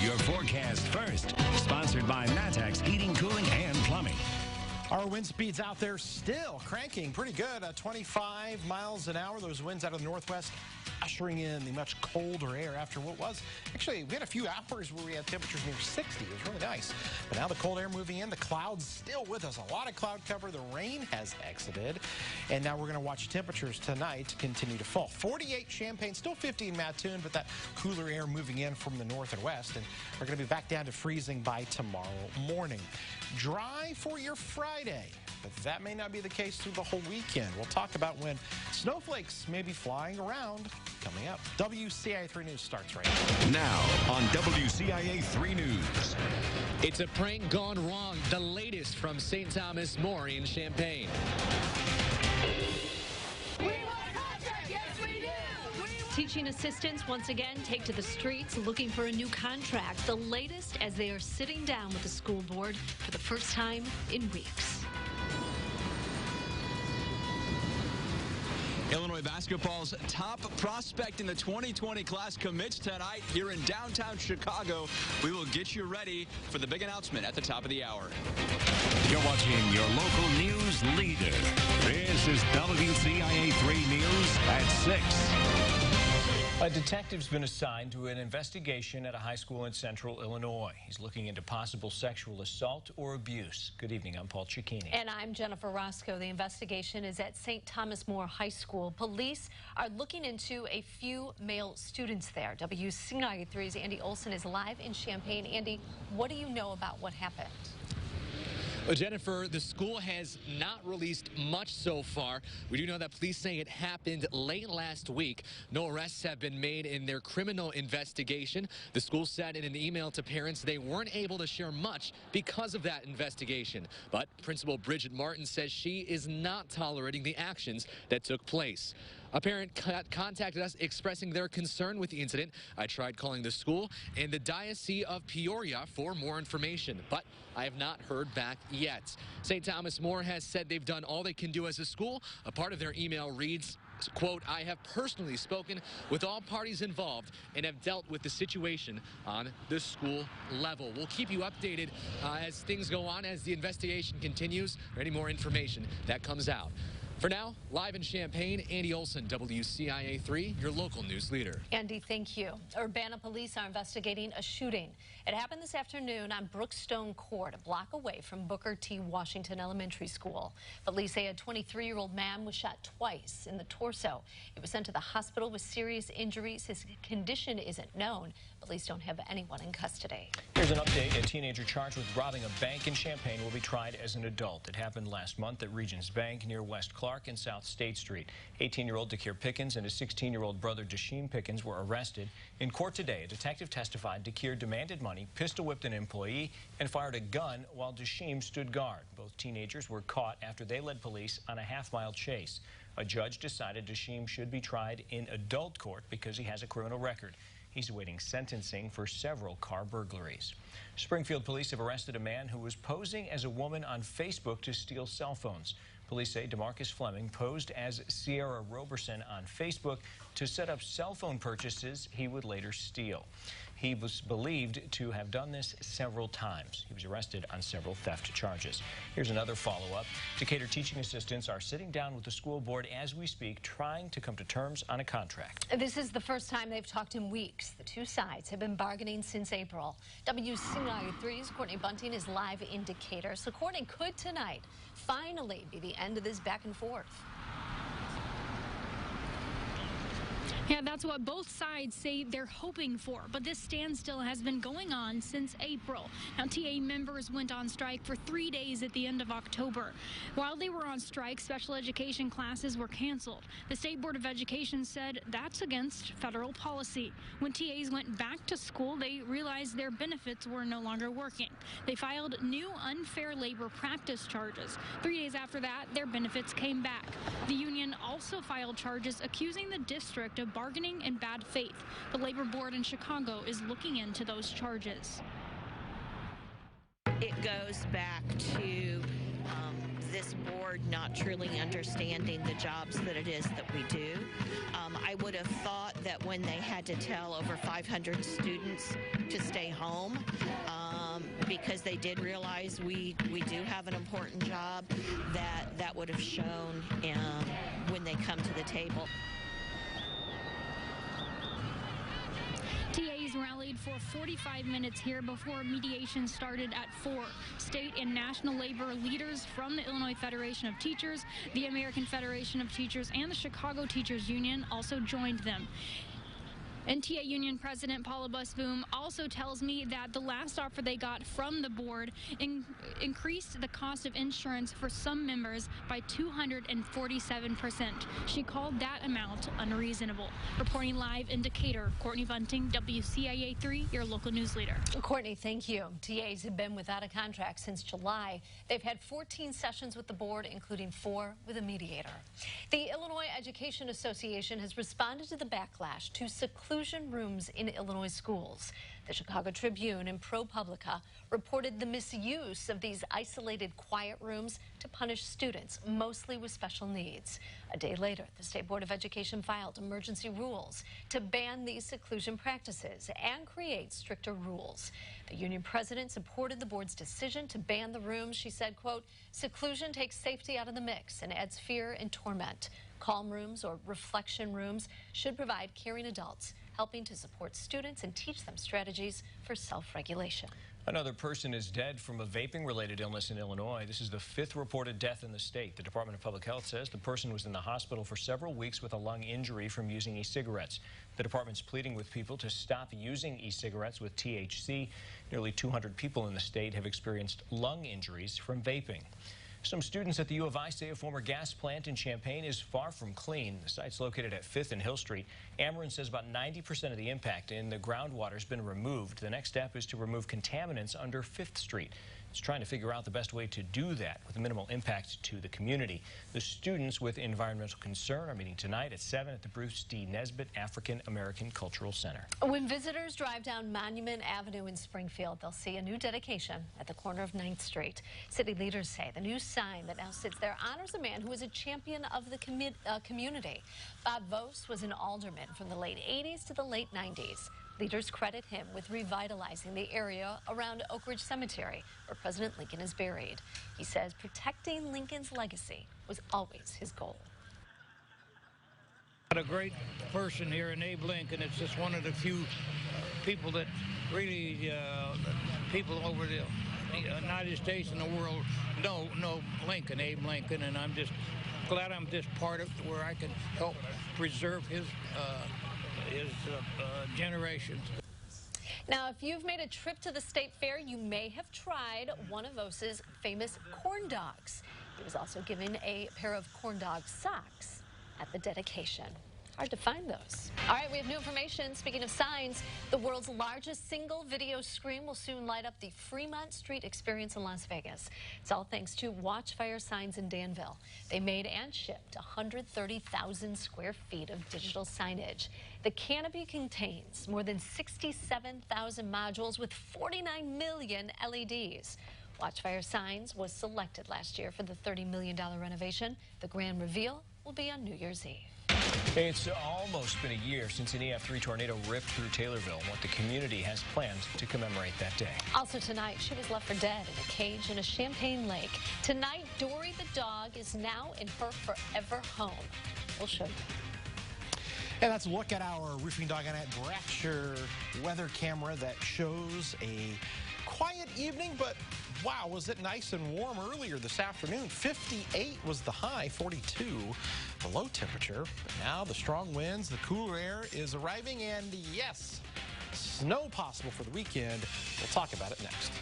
your forecast first. Sponsored by Matex Heating, Cooling, and Plumbing. Our wind speeds out there still cranking pretty good, 25 miles an hour. Those winds out of the northwest ushering in the much colder air after what was, actually, we had a few hours where we had temperatures near 60. It was really nice. But now the cold air moving in, the clouds still with us. A lot of cloud cover. The rain has exited. And now we're going to watch temperatures tonight continue to fall. 48 Champaign, still 50 in Mattoon, but that cooler air moving in from the north and west. And we're going to be back down to freezing by tomorrow morning. Dry for your Friday, but that may not be the case through the whole weekend. We'll talk about when snowflakes may be flying around coming up. WCIA 3 News starts right now. Now on WCIA 3 News. It's a prank gone wrong. The latest from St. Thomas More in Champaign. Teaching assistants once again take to the streets looking for a new contract. The latest as they are sitting down with the school board for the first time in weeks. Illinois basketball's top prospect in the 2020 class commits tonight here in downtown Chicago. We will get you ready for the big announcement at the top of the hour. You're watching your local news leader. This is WCIA 3 News at 6. A detective's been assigned to an investigation at a high school in central Illinois. He's looking into possible sexual assault or abuse. Good evening, I'm Paul Cicchini. And I'm Jennifer Roscoe. The investigation is at St. Thomas More High School. Police are looking into a few male students there. WCIA 3's Andy Olson is live in Champaign. Andy, what do you know about what happened? Well, Jennifer, the school has not released much so far. We do know that police say it happened late last week. No arrests have been made in their criminal investigation. The school said in an email to parents they weren't able to share much because of that investigation. But Principal Bridget Martin says she is not tolerating the actions that took place. A parent contacted us expressing their concern with the incident. I tried calling the school and the Diocese of Peoria for more information, but I have not heard back yet. St. Thomas More has said they've done all they can do as a school. A part of their email reads, quote, I have personally spoken with all parties involved and have dealt with the situation on the school level. We'll keep you updated as things go on, as the investigation continues, or any more information that comes out. For now, live in Champaign, Andy Olson, WCIA 3, your local news leader. Andy, thank you. Urbana police are investigating a shooting. It happened this afternoon on Brookstone Court, a block away from Booker T. Washington Elementary School. Police say a 23-year-old man was shot twice in the torso. He was sent to the hospital with serious injuries. His condition isn't known. Police don't have anyone in custody. Here's an update. A teenager charged with robbing a bank in Champaign will be tried as an adult. It happened last month at Regions Bank near West Clark and South State Street. 18-year-old Dakir Pickens and his 16-year-old brother Dashim Pickens were arrested. In court today, a detective testified Dakir demanded money, pistol-whipped an employee, and fired a gun while Dashim stood guard. Both teenagers were caught after they led police on a half-mile chase. A judge decided Dashim should be tried in adult court because he has a criminal record. He's awaiting sentencing for several car burglaries. Springfield police have arrested a man who was posing as a woman on Facebook to steal cell phones. Police say DeMarcus Fleming posed as Sierra Roberson on Facebook to set up cell phone purchases he would later steal. He was believed to have done this several times. He was arrested on several theft charges. Here's another follow-up. Decatur teaching assistants are sitting down with the school board as we speak, trying to come to terms on a contract. This is the first time they've talked in weeks. The two sides have been bargaining since April. WCIA 3's Courtney Bunting is live in Decatur. So Courtney, could tonight finally be the end of this back and forth? Yeah, that's what both sides say they're hoping for, but this standstill has been going on since April. Now, TA members went on strike for 3 days at the end of October. While they were on strike, special education classes were canceled. The State Board of Education said that's against federal policy. When TAs went back to school, they realized their benefits were no longer working. They filed new unfair labor practice charges. 3 days after that, their benefits came back. The union also filed charges accusing the district of bargaining in bad faith. The labor board in Chicago is looking into those charges. It goes back to this board not truly understanding the jobs that it is that we do. I would have thought that when they had to tell over 500 students to stay home, home because they did realize we do have an important job that would have shown when they come to the table. TAs rallied for 45 minutes here before mediation started at 4. State and national labor leaders from the Illinois Federation of Teachers, the American Federation of Teachers, and the Chicago Teachers Union also joined them. And TA Union President Paula Busboom also tells me that the last offer they got from the board increased the cost of insurance for some members by 247%. She called that amount unreasonable. Reporting live in Decatur, Courtney Bunting, WCIA 3, your local news leader. Courtney, thank you. TAs have been without a contract since July. They've had 14 sessions with the board, including 4 with a mediator. The Illinois Education Association has responded to the backlash to seclusion rooms in Illinois schools. The Chicago Tribune and ProPublica reported the misuse of these isolated quiet rooms to punish students, mostly with special needs. A day later, the State Board of Education filed emergency rules to ban these seclusion practices and create stricter rules. The union president supported the board's decision to ban the rooms. She said, quote, "Seclusion takes safety out of the mix and adds fear and torment. Calm rooms or reflection rooms should provide caring adults, helping to support students and teach them strategies for self-regulation." Another person is dead from a vaping-related illness in Illinois. This is the 5th reported death in the state. The Department of Public Health says the person was in the hospital for several weeks with a lung injury from using e-cigarettes. The department's pleading with people to stop using e-cigarettes with THC. Nearly 200 people in the state have experienced lung injuries from vaping. Some students at the U of I say a former gas plant in Champaign is far from clean. The site's located at 5th and Hill Street. Ameren says about 90% of the impact in the groundwater has been removed. The next step is to remove contaminants under 5th Street. It's trying to figure out the best way to do that with minimal impact to the community. The students with environmental concern are meeting tonight at 7 at the Bruce D. Nesbitt African American Cultural Center. When visitors drive down Monument Avenue in Springfield, they'll see a new dedication at the corner of 9th Street. City leaders say the new sign that now sits there honors a man who was a champion of the community. Bob Vos was an alderman from the late 80s to the late 90s. Leaders credit him with revitalizing the area around Oak Ridge Cemetery, where President Lincoln is buried. He says protecting Lincoln's legacy was always his goal. A great person here in Abe Lincoln. It's just one of the few people that really, people over the United States and the world know Lincoln, Abe Lincoln, and I'm just glad I'm just part of where I can help preserve his generations. Now, if you've made a trip to the state fair, you may have tried one of Vos's famous corn dogs. He was also given a pair of corn dog socks at the dedication. Hard to find those. All right, we have new information. Speaking of signs, the world's largest single video screen will soon light up the Fremont Street experience in Las Vegas. It's all thanks to Watchfire Signs in Danville. They made and shipped 130,000 square feet of digital signage. The canopy contains more than 67,000 modules with 49 million LEDs. Watchfire Signs was selected last year for the $30 million renovation. The grand reveal will be on New Year's Eve. It's almost been a year since an EF3 tornado ripped through Taylorville. What the community has planned to commemorate that day. Also tonight, she was left for dead in a cage in a Champaign lake. Tonight, Dory the dog is now in her forever home. We'll show you. And that's a look at our Roofing Dog and Brasher weather camera that shows a quiet evening, but wow, was it nice and warm earlier this afternoon. 58 was the high, 42 the low temperature. But now the strong winds, the cooler air is arriving, and yes, snow possible for the weekend. We'll talk about it next.